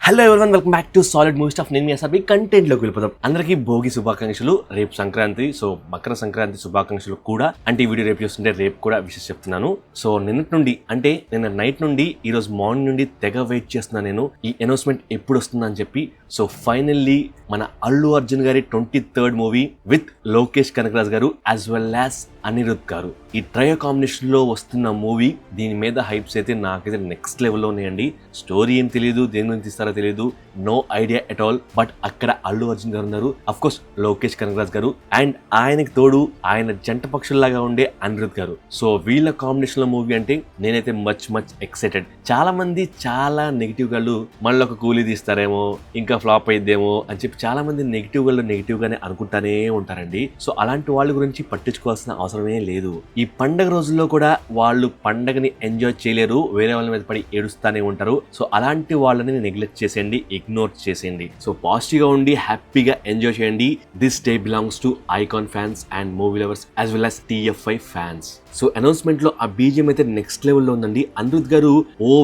Hello everyone, welcome back to solid movie staff. నేను మీ అసలు కంటెంట్లోకి వెళ్ళిపోతాం. అందరికీ భోగి శుభాకాంక్షలు. రేపు సంక్రాంతి, సో మకర సంక్రాంతి శుభాకాంక్షలు కూడా. అంటే ఈ వీడియో రేపు చూస్తుంటే రేపు కూడా విషయం చెప్తున్నాను. సో నిన్నటి నుండి అంటే నిన్న నైట్ నుండి ఈ రోజు మార్నింగ్ నుండి తెగ వెయిట్ చేస్తున్నాను నేను, ఈ అనౌన్స్మెంట్ ఎప్పుడు వస్తుందా అని చెప్పి. సో ఫైనల్లీ మన అల్లు అర్జున్ గారి 23rd movie with Lokesh Kanagaraj గారు యాజ్ వెల్ యాజ్ అనిరుద్ గారు, ఈ ట్రయో కాంబినేషన్ లో వస్తున్న మూవీ. దీని మీద హైప్స్ అయితే నాకైతే నెక్స్ట్ లెవెల్లో ఉన్నాయండి. స్టోరీ ఏం తెలియదు, దేని గురించి తీస్తారో తెలియదు, no idea at all. But అక్కడ అల్లు అర్జున్ గారు ఉన్నారు, అఫ్ కోర్స్ లోకేష్ కనకరాజ్ గారు, అండ్ ఆయనకి తోడు ఆయన జంట పక్షుల్లాగా ఉండే అనిరుద్ గారు. సో వీళ్ళ కాంబినేషన్ లో మూవీ అంటే నేనైతే మచ్ ఎక్సైటెడ్. చాలా మంది చాలా నెగిటివ్ గాళ్ళు మళ్ళీ ఒక కూలీ తీస్తారేమో, ఇంకా ఫ్లాప్ అయిద్దేమో అని చెప్పి చాలా మంది నెగిటివ్ గానే అనుకుంటానే ఉంటారండి. సో అలాంటి వాళ్ళ గురించి పట్టించుకోవాల్సిన అవసరమే లేదు. ఈ పండగ రోజుల్లో కూడా వాళ్ళు పండగని ఎంజాయ్ చేయలేరు, వేరే వాళ్ళ మీద పడి ఏడుస్తానే ఉంటారు. సో అలాంటి వాళ్ళని నెగ్లెక్ట్ చేసేయండి, ఇగ్నోర్ చేసేయండి. సో పాజిటివ్ గా ఉండి హ్యాపీగా ఎంజాయ్ చేయండి. This day belongs to icon fans and movie lovers as well as TFI fans. So announcement లో ఆ బీజిఎం అయితే నెక్స్ట్ లెవెల్లో ఉందండి. అనిరుద్ గారు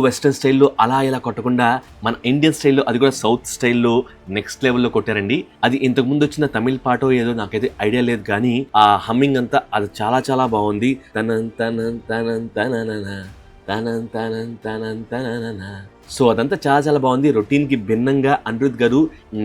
వెస్టర్న్ స్టైల్లో అలా ఇలా కొట్టకుండా మన ఇండియన్ స్టైల్లో, అది కూడా సౌత్ స్టైల్లో నెక్స్ట్ లెవెల్లో కొట్టారండి. అది ఇంతకు ముందు వచ్చిన తమిళ పాటో ఏదో నాకైతే ఐడియా లేదు, కానీ ఆ హమ్మింగ్ అంతా అది చాలా బాగుంది. సో అదంతా చాలా బాగుంది. రొటీన్ కి భిన్నంగా అనిరుద్ గారు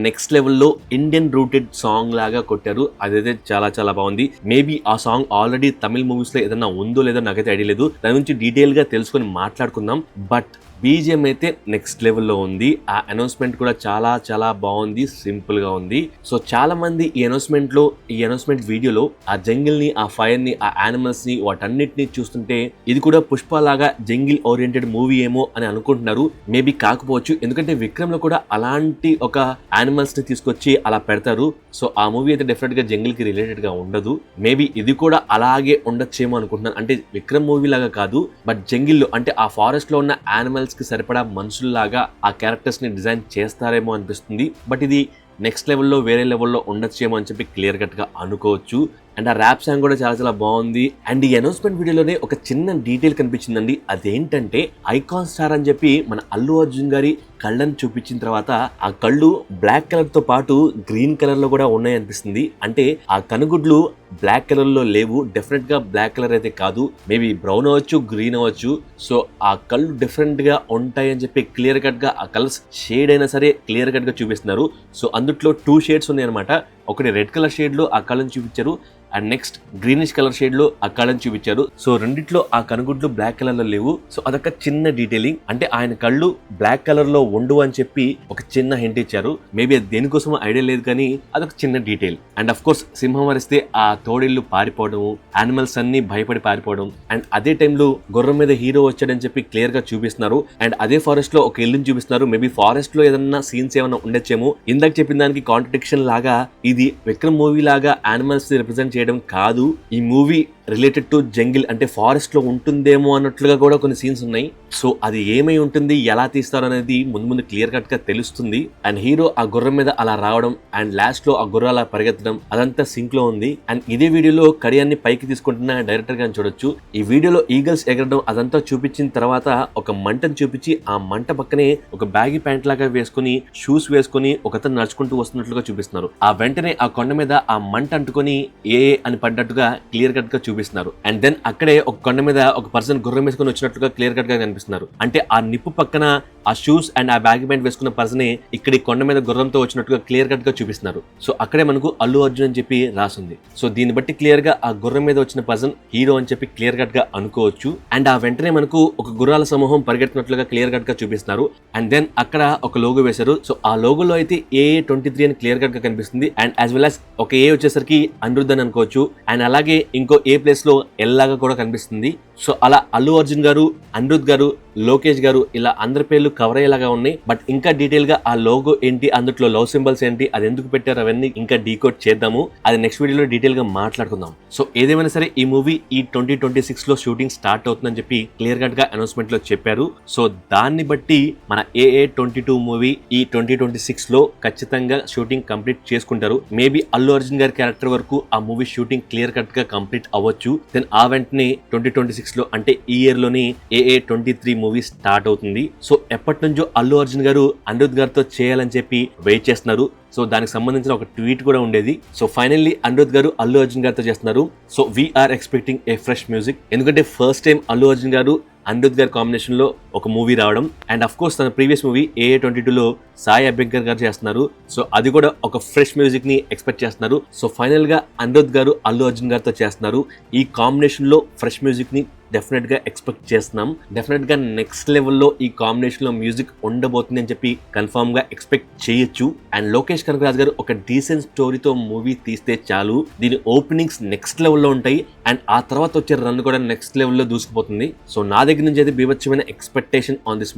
నెక్స్ట్ లెవెల్లో ఇండియన్ రూటెడ్ సాంగ్ లాగా కొట్టారు. అదైతే చాలా బాగుంది. మేబీ ఆ సాంగ్ ఆల్రెడీ తమిళ మూవీస్ లో ఏదైనా ఉందో లేదో నాకైతే ఐడియా లేదు, దాని గురించి డీటెయిల్ గా తెలుసుకొని మాట్లాడుకుందాం. బట్ బీజిఎం అయితే నెక్స్ట్ లెవెల్లో ఉంది. ఆ అనౌన్స్మెంట్ కూడా చాలా బాగుంది, సింపుల్ గా ఉంది. సో చాలా మంది ఈ అనౌన్స్మెంట్ వీడియోలో ఆ జంగిల్ ని, ఆ ఫైర్ ని, ఆ యానిమల్స్ ని, వాటన్నిటిని చూస్తుంటే ఇది కూడా పుష్ప లాగా జంగిల్ ఓరియంటెడ్ మూవీ ఏమో అని అనుకుంటున్నారు. మేబీ కాకపోవచ్చు, ఎందుకంటే విక్రమ్ లో కూడా అలాంటి ఒక యానిమల్స్ ని తీసుకొచ్చి అలా పెడతారు. సో ఆ మూవీ అయితే డెఫినెట్ గా జంగిల్ కి రిలేటెడ్ గా ఉండదు. మేబీ ఇది కూడా అలాగే ఉండొచ్చేమో అనుకుంటున్నాను. అంటే విక్రమ్ మూవీ లాగా కాదు, బట్ జంగిల్ లో అంటే ఆ ఫారెస్ట్ లో ఉన్న యానిమల్స్ కి సరిపడా మనుషుల్లాగా ఆ క్యారెక్టర్స్ ని డిజైన్ చేస్తారేమో అనిపిస్తుంది. బట్ ఇది నెక్స్ట్ లెవెల్లో వేరే లెవెల్లో ఉండొచ్చేమో అని చెప్పి క్లియర్ కట్ గా అనుకోవచ్చు. అండ్ ఆ ర్యాప్ సాంగ్ కూడా చాలా బాగుంది. అండ్ ఈ అనౌన్స్మెంట్ వీడియోలోనే ఒక చిన్న డీటెయిల్ కనిపించిందండి. అదేంటంటే ఐకాన్ స్టార్ అని చెప్పి మన అల్లు అర్జున్ గారి కళ్ళని చూపించిన తర్వాత ఆ కళ్ళు బ్లాక్ కలర్ తో పాటు గ్రీన్ కలర్ లో కూడా ఉన్నాయి అనిపిస్తుంది. అంటే ఆ కనుగుడ్లు బ్లాక్ కలర్ లో లేవు, డెఫినెట్ గా బ్లాక్ కలర్ అయితే కాదు, మేబీ బ్రౌన్ అవ్వచ్చు, గ్రీన్ అవ్వచ్చు. సో ఆ కళ్ళు డిఫరెంట్ గా ఉంటాయి అని చెప్పి క్లియర్ కట్ గా ఆ కలర్స్ షేడ్ అయినా సరే క్లియర్ కట్ గా చూపిస్తున్నారు. సో అందుట్లో 2 షేడ్స్ ఉన్నాయి అనమాట. ఒకటి రెడ్ కలర్ షేడ్ లో ఆ కళ్ళని చూపించారు, and next greenish colour shade లో ఆ కళ్ళని చూపించారు. సో రెండిట్లో ఆ కనుగుడ్లు బ్లాక్ కలర్ లో లేవు. సో అదొక చిన్న డీటెయిలింగ్. అంటే ఆయన కళ్ళు బ్లాక్ కలర్ లో ఉండవు అని చెప్పి ఒక చిన్న హింట్ ఇచ్చారు. మేబీ అది దేనికోసం ఐడియా లేదు, కానీ అదొక చిన్న డీటెయిల్. అండ్ అఫ్ కోర్స్ సింహం వరిస్తే ఆ తోడేళ్లు పారిపోవడం, యానిమల్స్ అన్ని భయపడి పారిపోవడం, అండ్ అదే టైంలో గుర్రం మీద హీరో వచ్చాడని చెప్పి క్లియర్ గా చూపిస్తున్నారు. అండ్ అదే ఫారెస్ట్ లో ఒక ఇల్లుని చూపిస్తున్నారు. మేబీ ఫారెస్ట్ లో ఏదన్నా సీన్స్ ఏమైనా ఉండొచ్చేమో. ఇందాక చెప్పిన దానికి కాంట్రడిక్షన్ లాగా ఇది విక్రమ్ మూవీ లాగా యానిమల్స్ రిప్రజెంట్ చేయడం కాదు. ఈ మూవీ రిలేటెడ్ టు జంగిల్ అంటే ఫారెస్ట్ లో ఉంటుందేమో అన్నట్లుగా కూడా కొన్ని సీన్స్ ఉన్నాయి. సో అది ఏమై ఉంటుంది, ఎలా తీస్తారు అనేది ముందు క్లియర్ కట్ గా తెలుస్తుంది. అండ్ హీరో ఆ గుర్రం మీద అలా రావడం, అండ్ లాస్ట్ లో ఆ గుర్రం అలా పరిగెత్తడం, అదంతా సింక్ లో ఉంది. అండ్ ఇదే వీడియోలో కడియాన్ని పైకి తీసుకుంటున్న డైరెక్టర్ గా చూడొచ్చు. ఈ వీడియోలో ఈగల్స్ ఎగరడం అదంతా చూపించిన తర్వాత ఒక మంటను చూపించి ఆ మంట పక్కనే ఒక బ్యాగీ ప్యాంట్ లాగా వేసుకుని, షూస్ వేసుకుని ఒకతను నడుచుకుంటూ వస్తున్నట్లుగా చూపిస్తున్నారు. ఆ వెంటనే ఆ కొండ మీద ఆ మంట అంటుకొని ఏ అని పడ్డట్టుగా క్లియర్ కట్ గా చూపిస్తున్నారు. అండ్ దెన్ అక్కడే ఒక కొండ మీద ఒక పర్సన్ గుర్రం వేసుకుని వచ్చినట్లుగా క్లియర్ కట్ గా కనిపిస్తున్నారు. అంటే ఆ నిప్పు పక్కన ఆ షూస్ అండ్ ఆ బ్యాగ్ ప్యాంట్ వేసుకున్న పర్సనే ఇక్కడ కొండ మీద గుర్రంతో వచ్చినట్టుగా క్లియర్ కట్ గా చూపిస్తున్నారు. సో అక్కడే మనకు అల్లు అర్జున్ అని చెప్పి రాసింది. సో దీన్ని బట్టి క్లియర్ గా ఆ గుర్రం మీద వచ్చిన పర్సన్ హీరో అని చెప్పి క్లియర్ కట్ గా అనుకోవచ్చు. అండ్ ఆ వెంటనే మనకు ఒక గుర్రాల సమూహం పరిగెత్తినట్లుగా క్లియర్ కట్ గా చూపిస్తున్నారు. అండ్ దెన్ అక్కడ ఒక లోగో వేశారు. సో ఆ లోగోలో అయితే AA23 అని క్లియర్ కట్ గా కనిపిస్తుంది. అండ్ యాజ్ వెల్ యాజ్ ఒక ఏ వచ్చేసరికి అనిరుద్ అని అనుకోవచ్చు. అండ్ అలాగే ఇంకో ఏ ప్లేస్ లో ఎల్ లాగా కూడా కనిపిస్తుంది. సో అలా అల్లు అర్జున్ గారు, అనిరుద్ గారు, లోకేష్ గారు ఇలా అందరి పేర్లు కవర్ అయ్యేలాగా ఉన్నాయి. బట్ ఇంకా డీటెయిల్ గా ఆ లోగో ఏంటి, అందులో లవ్ సింబల్స్ ఏంటి, అది ఎందుకు పెట్టారు, అవన్నీ ఇంకా డీకోడ్ చేద్దాము. అది నెక్స్ట్ వీడియోలో డీటెయిల్ గా మాట్లాడుకుందాం. సో ఏదేమైనా సరే ఈ మూవీ ఈ 2026 లో షూటింగ్ స్టార్ట్ అవుతుందని చెప్పి క్లియర్ కట్ గా అనౌన్స్మెంట్ లో చెప్పారు. సో దాన్ని బట్టి మన AA22 మూవీ ఈ 2026 లో ఖచ్చితంగా షూటింగ్ కంప్లీట్ చేసుకుంటారు. మేబీ అల్లు అర్జున్ గారి క్యారెక్టర్ వరకు ఆ మూవీ షూటింగ్ క్లియర్ కట్ గా కంప్లీట్ అవ్వచ్చు. దెన్ ఆ వెంటనే 2026 2026 లో అంటే ఈ ఇయర్ లోని AA23 మూవీ స్టార్ట్ అవుతుంది. సో ఎప్పటి నుంచో అల్లు అర్జున్ గారు అనిరుద్ గారితో చేయాలని చెప్పి వెయిట్ చేస్తున్నారు. సో దానికి సంబంధించిన ఒక ట్వీట్ కూడా ఉండేది. సో ఫైనల్లీ అనిరుద్ గారు అల్లు అర్జున్ గారితో చేస్తున్నారు. So we are expecting a fresh music. ఎందుకంటే ఫస్ట్ టైం అల్లు అర్జున్ గారు అనిరుద్ గారి కాంబినేషన్ లో ఒక మూవీ రావడం. అండ్ అఫ్ కోర్స్ తన ప్రీవియస్ మూవీ AA22 లో సాయి అభ్యంకర్ గారు చేస్తున్నారు. సో అది కూడా ఒక ఫ్రెష్ మ్యూజిక్ ని ఎక్స్పెక్ట్ చేస్తున్నారు. సో ఫైనల్ గా అనిరుద్ గారు అల్లు అర్జున్ గారితో చేస్తున్నారు. ఈ కాంబినేషన్ లో ఫ్రెష్ మ్యూజిక్ ని డెఫినెట్ గా ఎక్స్పెక్ట్ చేస్తున్నాం. డెఫినెట్ గా నెక్స్ట్ లెవెల్లో ఈ కాంబినేషన్ లో మ్యూజిక్ ఉండబోతుంది అని చెప్పి కన్ఫర్మ్ గా ఎక్స్పెక్ట్ చేయొచ్చు. అండ్ లోకేష్ కనకరాజ్ గారు ఒక డీసెంట్ స్టోరీతో మూవీ తీస్తే చాలు. దీని ఓపెనింగ్స్ నెక్స్ట్ లెవెల్లో ఉంటాయి అండ్ ఆ తర్వాత వచ్చే రన్ కూడా నెక్స్ట్ లెవెల్లో దూసుకుపోతుంది. సో నా దగ్గర నుంచి అయితే బీభత్సమైన ఎక్స్పెక్టేషన్ ఆన్ దిస్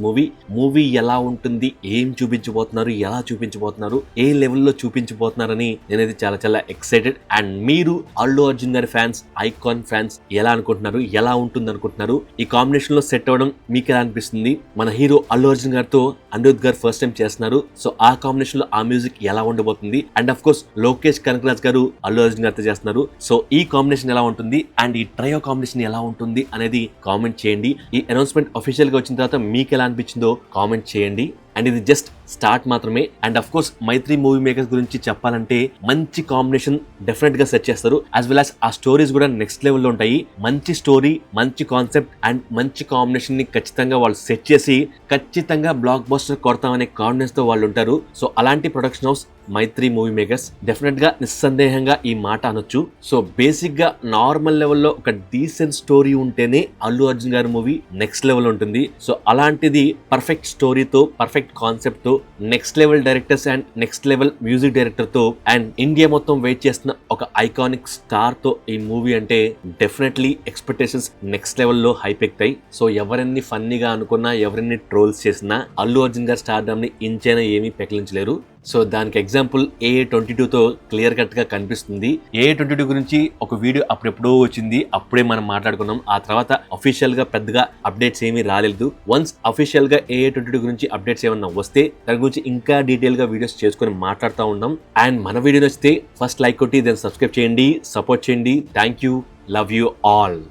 మూవీ ఎలా ఉంటుంది, ఏం చూపించబోతున్నారు, ఎలా చూపించబోతున్నారు, ఏ లెవెల్లో చూపించబోతున్నారని నేనైతే చాలా చాలా ఎక్సైటెడ్. అండ్ మీరు అల్లు అర్జున్ గారి ఫ్యాన్స్, ఐకాన్ ఫ్యాన్స్ ఎలా అనుకుంటున్నారు, ఎలా ఉంటుంది అనుకుంటున్నారు, ఈ కాంబినేషన్ లో సెట్ అవ్వడం మీకు ఎలా అనిపిస్తుంది? మన హీరో అల్లు అర్జున్ గారితో అనిరుద్ గారు ఫస్ట్ టైం చేస్తున్నారు. సో ఆ కాంబినేషన్ లో ఆ మ్యూజిక్ ఎలా ఉండబోతుంది? And of course Lokesh Kanagaraj గారు అల్లు అర్జున్ గారితో చేస్తున్నారు. సో ఈ కాంబినేషన్ ఎలా ఉంటుంది అండ్ ఈ ట్రయో కాంబినేషన్ ఎలా ఉంటుంది అనేది కామెంట్ చేయండి. ఈ అనౌన్స్మెంట్ అఫీషియల్ గా వచ్చిన తర్వాత మీకు ఎలా అనిపించిందో కామెంట్ చేయండి. అండ్ ఇది జస్ట్ స్టార్ట్ మాత్రమే. And of course Mythri movie makers గురించి చెప్పాలంటే మంచి కాంబినేషన్ డెఫినెట్ గా సెట్ చేస్తారు. యాజ్ వెల్ యాజ్ ఆ స్టోరీస్ కూడా నెక్స్ట్ లెవెల్లో ఉంటాయి. మంచి స్టోరీ, మంచి కాన్సెప్ట్ అండ్ మంచి కాంబినేషన్ ని ఖచ్చితంగా వాళ్ళు సెట్ చేసి ఖచ్చితంగా బ్లాక్ బస్టర్ కొడతామనే కాన్ఫిడెన్స్ తో వాళ్ళు ఉంటారు. సో అలాంటి ప్రొడక్షన్ హౌస్ మైత్రి మూవీ మేకర్స్. డెఫినెట్ గా నిస్సందేహంగా ఈ మాట అనొచ్చు. సో బేసిక్ గా నార్మల్ లెవెల్లో ఒక డీసెంట్ స్టోరీ ఉంటేనే అల్లు అర్జున్ గారి మూవీ నెక్స్ట్ లెవెల్ ఉంటుంది. సో అలాంటిది పర్ఫెక్ట్ స్టోరీతో, పర్ఫెక్ట్ కాన్సెప్ట్ తో, next level directors and next level music director తో అండ్ ఇండియా మొత్తం వెయిట్ చేస్తున్న ఒక ఐకానిక్ స్టార్ తో ఈ మూవీ అంటే డెఫినెట్లీ ఎక్స్పెక్టేషన్స్ నెక్స్ట్ లెవెల్లో హైప్ ఎక్కుతాయి. సో ఎవరెన్ని ఫన్నీగా అనుకున్నా, ఎవరెన్ని ట్రోల్స్ చేసినా అల్లు అర్జున్ గారి స్టార్డమ్ ని ఇంచైనా ఏమీ పెకిలించలేరు. సో దానికి ఎగ్జాంపుల్ AA22 తో క్లియర్ కట్ గా కనిపిస్తుంది. AA22 గురించి ఒక వీడియో అప్పుడెప్పుడో వచ్చింది, అప్పుడే మనం మాట్లాడుకున్నాం. ఆ తర్వాత అఫీషియల్ గా పెద్దగా అప్డేట్స్ ఏమీ రాలేదు. వన్స్ అఫీషియల్ గా AA22 గురించి అప్డేట్స్ ఏమన్నా వస్తే దాని గురించి ఇంకా డీటెయిల్ గా వీడియోస్ చేసుకొని మాట్లాడుతూ ఉన్నాం. అండ్ మన వీడియో నచ్చితే ఫస్ట్ లైక్ కొట్టి దెన్ సబ్స్క్రైబ్ చేయండి, సపోర్ట్ చేయండి. Thank you, love you all.